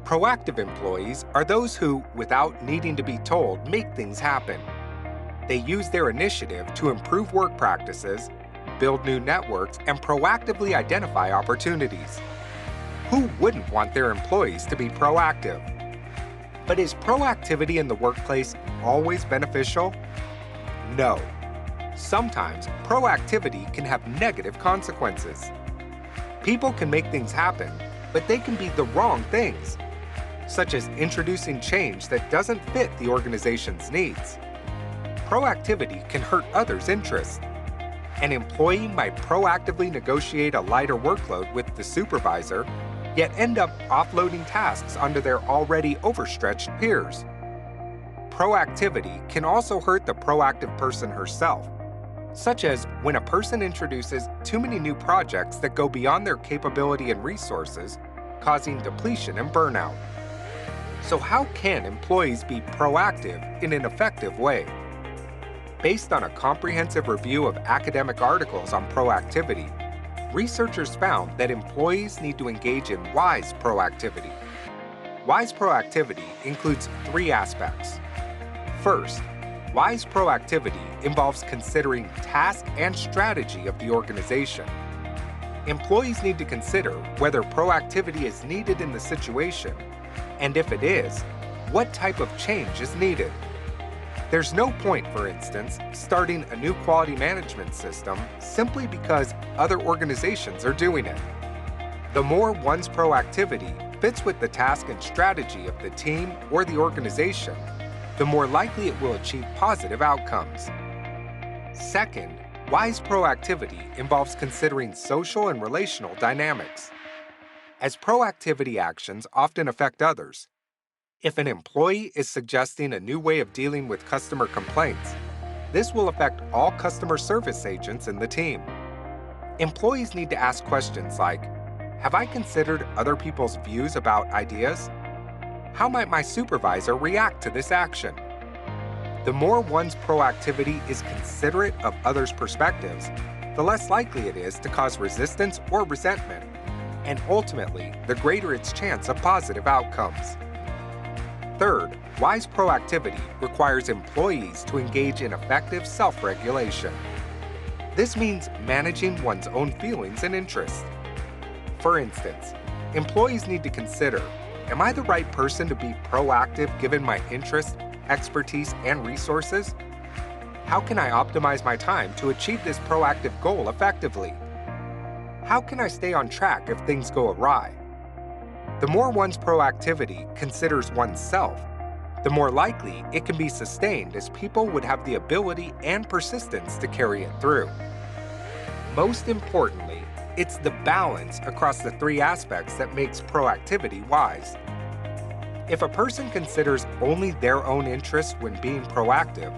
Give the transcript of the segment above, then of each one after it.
Proactive employees are those who, without needing to be told, make things happen. They use their initiative to improve work practices, build new networks, and proactively identify opportunities. Who wouldn't want their employees to be proactive? But is proactivity in the workplace always beneficial? No. Sometimes proactivity can have negative consequences. People can make things happen, but they can be the wrong things, such as introducing change that doesn't fit the organization's needs. Proactivity can hurt others' interests. An employee might proactively negotiate a lighter workload with the supervisor, yet end up offloading tasks onto their already overstretched peers. Proactivity can also hurt the proactive person herself, such as when a person introduces too many new projects that go beyond their capability and resources, causing depletion and burnout. So how can employees be proactive in an effective way? Based on a comprehensive review of academic articles on proactivity, researchers found that employees need to engage in wise proactivity. Wise proactivity includes three aspects. First, wise proactivity involves considering task and strategy of the organization. Employees need to consider whether proactivity is needed in the situation, and if it is, what type of change is needed. There's no point, for instance, starting a new quality management system simply because other organizations are doing it. The more one's proactivity fits with the task and strategy of the team or the organization, the more likely it will achieve positive outcomes. Second, wise proactivity involves considering social and relational dynamics. As proactivity actions often affect others, if an employee is suggesting a new way of dealing with customer complaints, this will affect all customer service agents in the team. Employees need to ask questions like, have I considered other people's views about ideas? How might my supervisor react to this action? The more one's proactivity is considerate of others' perspectives, the less likely it is to cause resistance or resentment, and ultimately, the greater its chance of positive outcomes. Third, wise proactivity requires employees to engage in effective self-regulation. This means managing one's own feelings and interests. For instance, employees need to consider, am I the right person to be proactive given my interests, expertise, and resources? How can I optimize my time to achieve this proactive goal effectively? How can I stay on track if things go awry? The more one's proactivity considers oneself, the more likely it can be sustained as people would have the ability and persistence to carry it through. Most importantly, it's the balance across the three aspects that makes proactivity wise. If a person considers only their own interests when being proactive,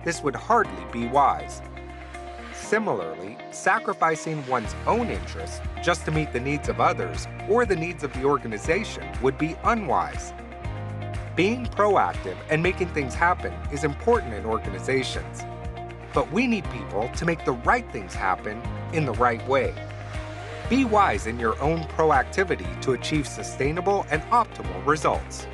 this would hardly be wise. Similarly, sacrificing one's own interests just to meet the needs of others or the needs of the organization would be unwise. Being proactive and making things happen is important in organizations, but we need people to make the right things happen in the right way. Be wise in your own proactivity to achieve sustainable and optimal results.